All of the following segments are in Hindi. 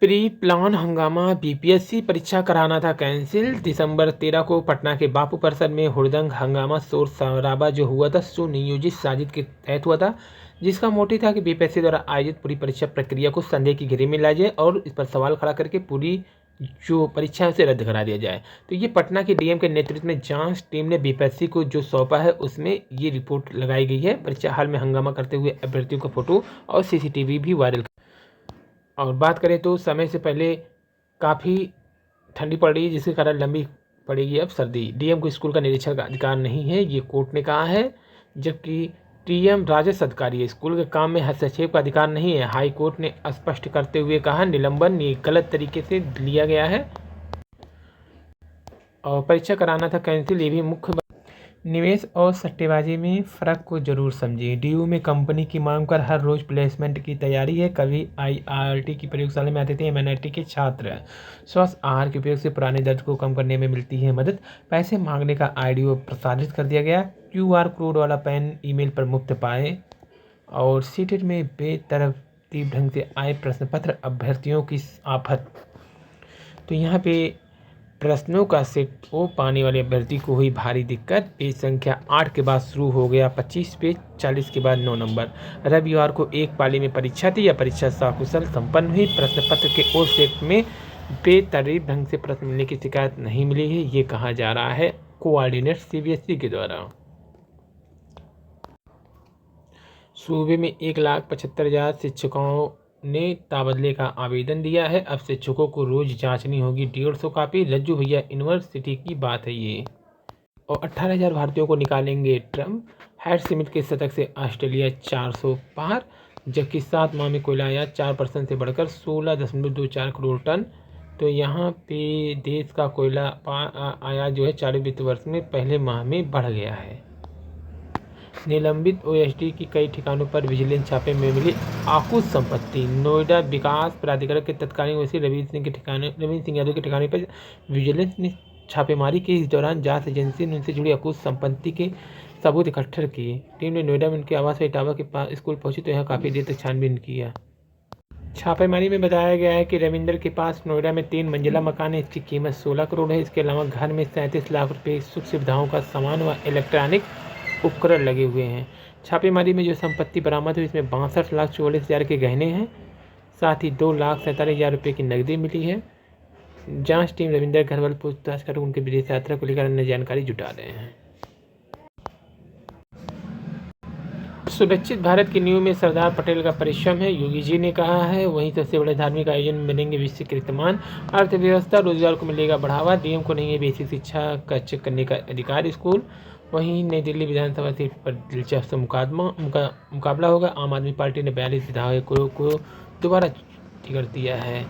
प्री प्लान हंगामा, बीपीएससी परीक्षा कराना था कैंसिल। दिसंबर 13 को पटना के बापू परिसर में हुड़दंग हंगामा शोर शराबा जो हुआ था सुनियोजित साजिश के तहत हुआ था, जिसका मोटिव था कि बीपीएससी द्वारा आयोजित पूरी परीक्षा प्रक्रिया को संदेह की घेरे में लाया जाए और इस पर सवाल खड़ा करके पूरी जो परीक्षा है उसे रद्द करा दिया जाए। तो ये पटना के डीएम के नेतृत्व में जांच टीम ने बीपीएससी को जो सौंपा है उसमें ये रिपोर्ट लगाई गई है। परीक्षा हाल में हंगामा करते हुए अभ्यर्थियों का फोटो और सीसीटीवी भी वायरल। और बात करें तो समय से पहले काफ़ी ठंडी पड़ रही है, जिसके कारण लंबी पड़ेगी अब सर्दी। डीएम को स्कूल का निरीक्षण का अधिकार नहीं है, ये कोर्ट ने कहा है, जबकि डीएम राजस्व अधिकारी है, स्कूल के काम में हस्तक्षेप का अधिकार नहीं है। हाई कोर्ट ने स्पष्ट करते हुए कहा निलंबन ये गलत तरीके से लिया गया है और परीक्षा कराना था कैंसिल, ये भी मुख्य। निवेश और सट्टेबाजी में फ़र्क को जरूर समझिए। डीयू में कंपनी की मांग कर हर रोज़ प्लेसमेंट की तैयारी है। कभी आईआईटी की प्रयोगशाला में आते थे एमएनआईटी के छात्र। स्वस्थ आहार के उपयोग से पुराने दर्द को कम करने में मिलती है मदद। पैसे मांगने का ऑडियो प्रसारित कर दिया गया। क्यूआर कोड वाला पेन ईमेल पर मुफ्त पाए। और सीटेट में बेतरतीब ढंग से आए प्रश्न पत्र, अभ्यर्थियों की आफत। तो यहाँ पे प्रश्नों का सेट वो पाने वाले अभ्यर्थी को हुई भारी दिक्कत। पेज संख्या 8 के बाद शुरू हो गया 25 पेज, 40 के बाद 9 नंबर। रविवार को एक पाली में परीक्षा थी। यह परीक्षा सकुशल संपन्न हुई। प्रश्न पत्र के ओर सेट में बेतरतीब ढंग से प्रश्न मिलने की शिकायत नहीं मिली है, ये कहा जा रहा है कोऑर्डिनेट सीबीएसई के द्वारा। सूबे में 1,75,000 शिक्षकों ने तबादले का आवेदन दिया है। अब शिक्षकों को रोज जांचनी होगी 150 कापी। लज्जू भैया यूनिवर्सिटी की बात है ये। और 18,000 भारतीयों को निकालेंगे ट्रम्प। हेड समिट के शतक से ऑस्ट्रेलिया 400 पार, जबकि 7 माह में कोयला आयात 4% से बढ़कर 16.24 करोड़ टन। तो यहाँ पे देश का कोयला आयात जो है 4 वित्त वर्ष में पहले माह में बढ़ गया है। निलंबित ओएसडी की कई ठिकानों पर विजिलेंस छापे में मिली आकुल संपत्ति। नोएडा विकास प्राधिकरण के तत्कालीन ओएसडी रविंद्र सिंह यादव के ठिकाने पर विजिलेंस ने छापेमारी की। इस दौरान जांच एजेंसी ने उनसे जुड़ी आकुल संपत्ति के सबूत इकट्ठे किए। टीम ने नोएडा में उनके आवास इटावा के पास स्कूल पहुंची तो यहाँ काफ़ी देर तक छानबीन किया। छापेमारी में बताया गया है कि रविंद्र के पास नोएडा में 3 मंजिला मकान है। इसकी कीमत 16 करोड़ है। इसके अलावा घर में 37 लाख रुपये सुख सुविधाओं का सामान व इलेक्ट्रॉनिक उपकरण लगे हुए हैं। छापेमारी में जो संपत्ति बरामद हुई इसमें 62,44,000 के गहने हैं, साथ ही 2,47,000 रुपये की नकदी मिली है। जांच टीम रविंद्र घर वाले पूछताछ कर उनके विदेश यात्रा को लेकर अन्य जानकारी जुटा रहे हैं। सुरक्षित भारत की नींव में सरदार पटेल का परिश्रम है, योगी जी ने कहा है। वहीं सबसे बड़े धार्मिक आयोजन बनेंगे विश्व कीर्तिमान। अर्थव्यवस्था रोजगार को मिलेगा बढ़ावा। डीएम को नहीं है बेसिक शिक्षा का चेक करने का अधिकार। स्कूल। वहीं नई दिल्ली विधानसभा सीट पर दिलचस्प मुकाबला होगा। आम आदमी पार्टी ने 42 विधायकों को दोबारा टिकट दिया है।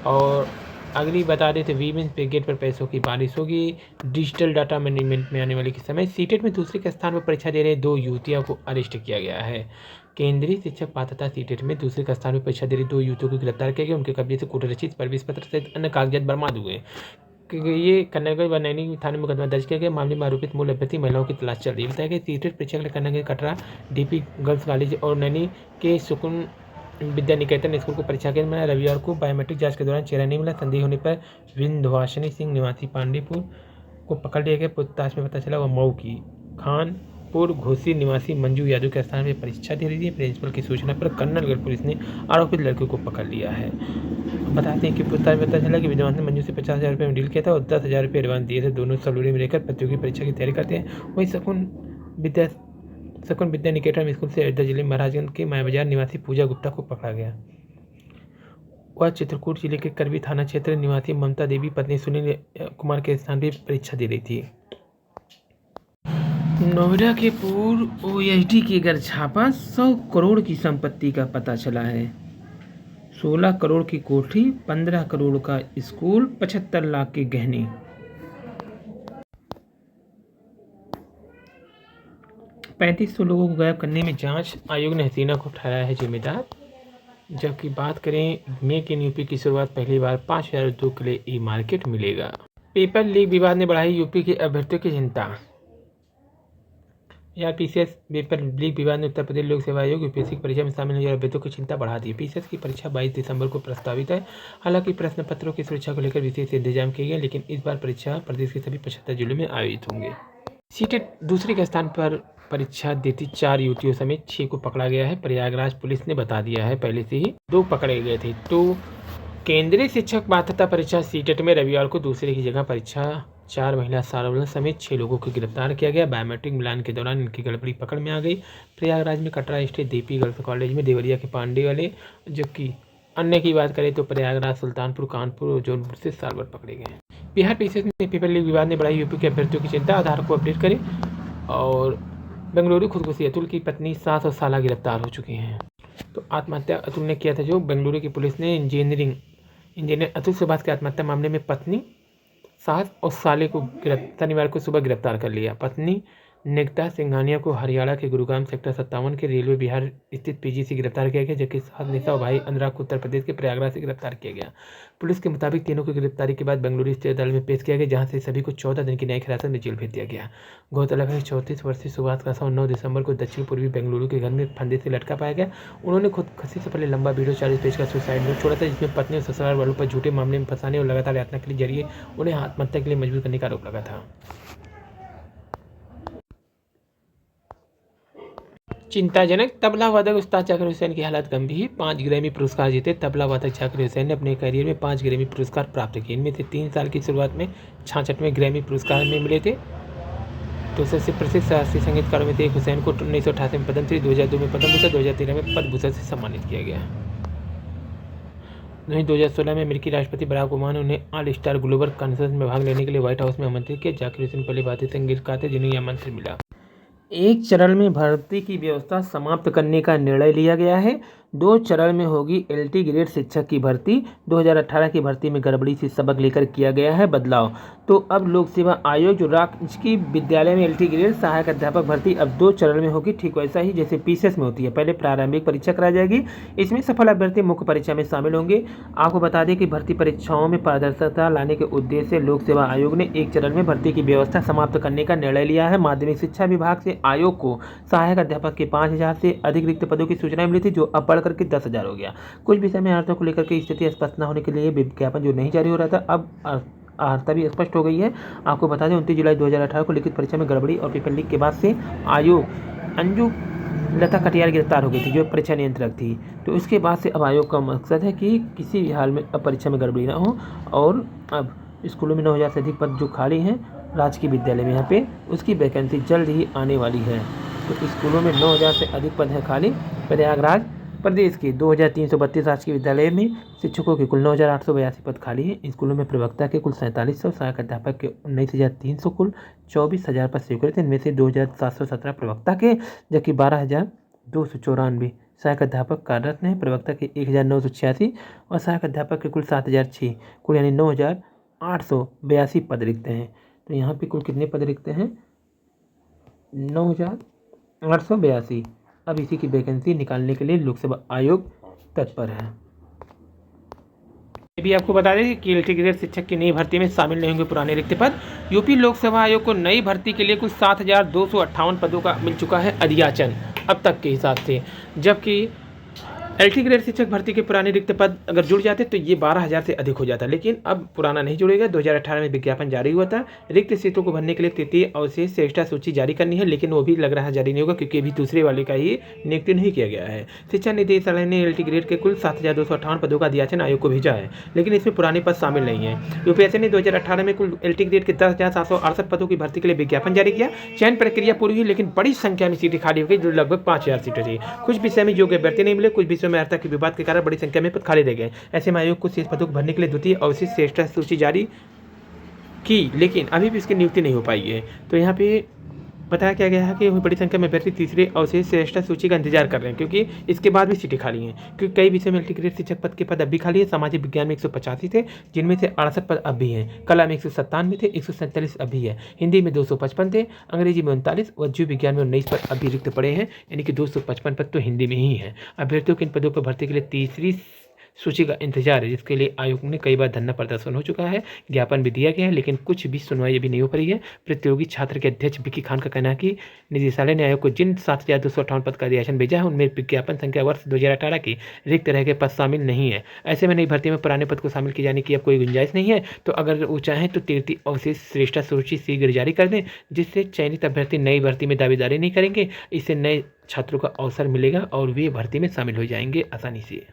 और अगली बता दें तो वीमेंस ब्रिगेड पर पैसों की बारिश होगी। डिजिटल डाटा मैनेजमेंट में आने वाले के समय सीटेट में दूसरे के स्थान पर परीक्षा दे रहे 2 युवतियों को अरेस्ट किया गया है। केंद्रीय शिक्षक पात्रता सीटेट में दूसरे का स्थान पर परीक्षा दे रही 2 युवतियों को गिरफ्तार किया गया। उनके कब्जे से कूटरचित प्रवेश पत्र सहित अन्य कागजात बरामद हुए। ये कन्नौज व नैनी थाने में मुकदमा दर्ज किया गया। मामले में आरोपित मूल अभ्यर्थी महिलाओं की तलाश चल रही है। बताया गया सीटेट परीक्षा के लिए Kannauj, Katra DP girls college और नैनी के सुकून विद्या निकेतन स्कूल को परीक्षा केंद्र बनाया। रविवार को बायोमेट्रिक जांच के दौरान चेहरा नहीं मिला। संदेह होने पर विंध्यवासिनी सिंह निवासी पांडेपुर को पकड़ लिया गया। पूछताछ में पता चला वह मऊ की खानपुर घोसी निवासी मंजू यादव के स्थान पर परीक्षा दे रही थी। प्रिंसिपल की सूचना पर कन्नलगढ़ पुलिस ने आरोपित लड़कियों को पकड़ लिया है। बताते हैं कि पूछताछ में पता चला कि विद्वान ने मंजू से 50,000 रुपये में डील किया था और 10,000 रुपये एडवांस दिए थे। दोनों सलूरी में रहकर प्रतियोगी परीक्षा की तैयारी करते हैं। वहीं शकुन विद्या निकेतन स्कूल से अयोध्या जिले में महाराजगंज के माया बाजार निवासी पूजा गुप्ता को पकड़ा गया। वह चित्रकूट जिले के करवी थाना क्षेत्र निवासी ममता देवी पत्नी सुनील कुमार के स्थान पर परीक्षा दे रही थी। नोएडा के पूर्व ओएसडी की घर छापा, 100 करोड़ की संपत्ति का पता चला है। 16 करोड़ की कोठी, 15 करोड़ का स्कूल, 75 लाख के गहने। पैंतीस लोगों को गायब करने में जांच आयोग ने हसीना को ठहराया है जिम्मेदार। जबकि बात करें मेक इन यूपी की शुरुआत पहली बार 5,000 उद्योग के लिए ई मार्केट मिलेगा। पेपर लीक विवाद ने बढ़ाई यूपी के अभ्यर्थियों की चिंता। यार पीसीएस पेपर लीक विवाद ने उत्तर प्रदेश लोक सेवा आयोग यूपीएससी की परीक्षा में शामिल होने वाले अभ्यर्थियों की चिंता बढ़ा दी। पीसीएस की परीक्षा 22 दिसंबर को प्रस्तावित है। हालांकि प्रश्न पत्रों की सुरक्षा को लेकर विशेष इंतजाम किए गए, लेकिन इस बार परीक्षा प्रदेश के सभी 75 जिलों में आयोजित होंगे। सीटेट दूसरे के स्थान पर परीक्षा देती 4 युवतियों समेत 6 को पकड़ा गया है। प्रयागराज पुलिस ने बता दिया है, पहले से ही 2 पकड़े गए थे। तो केंद्रीय शिक्षक पात्रता परीक्षा सीटेट में रविवार को दूसरे की जगह परीक्षा 4 महिला सार्वजनिक समेत 6 लोगों को गिरफ्तार किया गया। बायोमेट्रिक मिलान के दौरान इनकी गड़बड़ी पकड़ में आ गई। प्रयागराज में कटरा स्थित दीपी गर्ल्स कॉलेज में देवरिया के पांडे वाले, जबकि अन्य की बात करें तो प्रयागराज, सुल्तानपुर, कानपुर और जौनपुर से सार्वर पकड़े गए। बिहार पीसीएस में पेपर लीक विवाद ने बढ़ाई यूपी के अभ्यर्थियों की चिंता। आधार को अपडेट करें। और बेंगलुरु खुदकुशी, अतुल की पत्नी, सास और साला गिरफ्तार हो चुकी हैं। तो आत्महत्या अतुल ने किया था। जो बेंगलुरु की पुलिस ने इंजीनियर अतुल सुभाष के आत्महत्या मामले में पत्नी, सास और साले को शनिवार को सुबह गिरफ्तार कर लिया। पत्नी निकिता सिंघानिया को हरियाणा के गुरुग्राम सेक्टर 57 के रेलवे बिहार स्थित पीजी से गिरफ्तार किया गया, जबकि सास निशा और भाई अनुराग को उत्तर प्रदेश के प्रयागराज से गिरफ्तार किया गया। पुलिस के मुताबिक तीनों की गिरफ्तारी के बाद बेंगलुरु स्थित अदालत में पेश किया गया, जहां से सभी को 14 दिन की न्यायिक हिरासत में जेल भेज दिया गया। गौरतलब है 34 वर्षीय सुभाष का शव 9 दिसंबर को दक्षिण पूर्वी बेंगलुरु के घर में फंदे से लटका पाया गया। उन्होंने खुदकुशी से पहले लंबा वीडियो 40 पेज का सुसाइड नोट छोड़ा था, जिसमें पत्नी और ससुराल वालों पर झूठे मामले में फंसाने और लगातार यातना के जरिए उन्हें आत्महत्या के लिए मजबूर करने का आरोप लगा था। चिंताजनक, तबला वादक उस्ताद जाकिर हुसैन की हालत गंभीर। 5 ग्रैमी पुरस्कार जीते तबला वादक जाकिर हुसैन ने अपने करियर में 5 ग्रैमी पुरस्कार प्राप्त किए। इनमें से 3 साल की शुरुआत में 66वें ग्रैमी पुरस्कार में मिले थे। तो सबसे प्रसिद्ध शास्त्रीय संगीतकारों में से एक हुसैन को 1988 में पद्मश्री, 2002 में पद्म भूषण, 2013 में पद्म भूषण से सम्मानित किया गया। वहीं 2016 में अमेरिकी राष्ट्रपति बराक ओबामा ने उन्हें ऑल स्टार ग्लोबल कॉन्फ्रेंस में भाग लेने के लिए व्हाइट हाउस में आमंत्रित किया। जाकिर हुसैन पहले भारतीय संगीतकार थे जिन्हें यह आमंत्रण मिला। एक चरण में भर्ती की व्यवस्था समाप्त करने का निर्णय लिया गया है। 2 चरण में होगी एलटी ग्रेड शिक्षक की भर्ती। 2018 की भर्ती में गड़बड़ी से सबक लेकर किया गया है बदलाव। तो अब लोक सेवा आयोग जो राजकीय विद्यालय में एलटी ग्रेड सहायक अध्यापक भर्ती अब 2 चरण में होगी, ठीक वैसा ही जैसे पीसीएस में होती है। पहले प्रारंभिक परीक्षा कराई जाएगी, इसमें सफल अभ्यर्थी मुख्य परीक्षा में शामिल होंगे। आपको बता दें कि भर्ती परीक्षाओं में पारदर्शिता लाने के उद्देश्य से लोक सेवा आयोग ने एक चरण में भर्ती की व्यवस्था समाप्त करने का निर्णय लिया है। माध्यमिक शिक्षा विभाग से आयोग को सहायक अध्यापक के 5000 से अधिक रिक्त पदों की सूचनाएं मिली थी, जो अब बढ़ करके 10,000 हो गया। कुछ विषय में अर्हता को लेकर के स्थिति स्पष्ट न होने के लिए विज्ञापन जो नहीं जारी हो रहा था, अब अर्हता भी स्पष्ट हो गई है। आपको बता दें 29 जुलाई 2018 को लिखित परीक्षा में गड़बड़ी और पेपर लीक के बाद से आयोग अंजू लता कटियार गिरफ्तार हो गई थी, जो परीक्षा नियंत्रक थी। तो इसके बाद से अब आयोग का मकसद है कि किसी भी हाल में अब परीक्षा में गड़बड़ी ना हो। और अब स्कूलों में 9000 से अधिक पद जो खाली हैं राजकीय विद्यालय में, यहाँ पे उसकी वैकेंसी जल्द ही आने वाली है। तो स्कूलों में 9000 से अधिक पद हैं खाली। प्रयागराज प्रदेश के 2332 राजकीय विद्यालय में शिक्षकों के कुल 9882 पद खाली हैं। स्कूलों में प्रवक्ता के कुल 4700, सहायक अध्यापक के 19300, कुल 24000 पद स्वीकृत हैं। इनमें से 2717 प्रवक्ता के, जबकि 12294 सहायक अध्यापक कार्यरत हैं। प्रवक्ता के 1986 और सहायक अध्यापक के कुल 7006, कुल यानी 9882 पद रिक्त हैं। तो यहाँ पे कुल कितने पद रिक्त हैं? 9882। अब इसी की वैकेंसी निकालने के लिए लोक सेवा आयोग तत्पर है। ये भी आपको बता दें कि एलटी ग्रेड शिक्षक की नई भर्ती में शामिल नहीं होंगे पुराने रिक्त पद। यूपी लोक सेवा आयोग को नई भर्ती के लिए कुल 7258 पदों का मिल चुका है अधियाचन अब तक के हिसाब से, जबकि एलटी ग्रेड शिक्षक भर्ती के पुराने रिक्त पद अगर जुड़ जाते तो ये 12000 से अधिक हो जाता, लेकिन अब पुराना नहीं जुड़ेगा। 2018 में विज्ञापन जारी हुआ था। रिक्त सीटों को भरने के लिए तृतीय अवशेष श्रेष्ठता सूची जारी करनी है, लेकिन वो भी लग रहा है जारी नहीं होगा, क्योंकि अभी दूसरे वाले का ही नियुक्ति नहीं किया गया है। शिक्षा निदेशालय ने एलटी ग्रेड के कुल 7258 पदों का अधियाचन आयोग को भेजा है, लेकिन इसमें पुराने पद शामिल नहीं है। यूपीएससी ने 2018 में कुल एलटी ग्रेड के 10,768 पदों की भर्ती के लिए विज्ञापन जारी किया। चयन प्रक्रिया पूरी हुई, लेकिन बड़ी संख्या में सीटें खाली हो गई, जो लगभग 5000 सीटें थी। कुछ विषय में योग्य अभ्यर्थी नहीं मिले, कुछ विषयों में अर्हता के विवाद के कारण बड़ी संख्या में पद खाली रह गए। ऐसे में आयोग को शेष पदों को भरने के लिए द्वितीय अवशिष्ट श्रेष्ठता सूची जारी की, लेकिन अभी भी इसकी नियुक्ति नहीं हो पाई है। तो यहाँ पे बताया क्या गया है कि बड़ी संख्या में अभ्यर्थी तीसरे अवशेष श्रेष्ठता सूची का इंतजार कर रहे हैं, क्योंकि इसके बाद भी सीटें खाली हैं। क्योंकि कई विषय में एलटी ग्रेड शिक्षक पद के पद अब भी खाली है। सामाजिक विज्ञान में 185 थे, जिनमें से 68 पद अब भी हैं। कला में 197 थे, 147 अब भी है। हिंदी में 255 थे, अंग्रेजी में 39 और जीव विज्ञान में 19 पद अभी रिक्त पड़े हैं, यानी कि 255 पद तो हिंदी में ही हैं। अभ्यर्थियों के इन पदों पर भर्ती के लिए तीसरी सूची का इंतजार है, जिसके लिए आयोग ने कई बार धरना प्रदर्शन हो चुका है, ज्ञापन भी दिया गया है, लेकिन कुछ भी सुनवाई अभी नहीं हो पाई है। प्रतियोगी छात्र के अध्यक्ष विकी खान का कहना है कि निदेशालय ने आयोग को जिन 7,258 पद का अधियाचन भेजा है उनमें विज्ञापन संख्या वर्ष 2018 की रिक्त रह गए पद शामिल नहीं है। ऐसे में नई भर्ती में पुराने पद को शामिल किए जाने की अब कोई गुंजाइश नहीं है। तो अगर वो चाहें तो 33 अवशेष श्रेष्ठता सूची शीघ्र जारी कर दें, जिससे चयनित अभ्यर्थी नई भर्ती में दावेदारी नहीं करेंगे। इससे नए छात्रों को अवसर मिलेगा और वे भर्ती में शामिल हो जाएंगे आसानी से।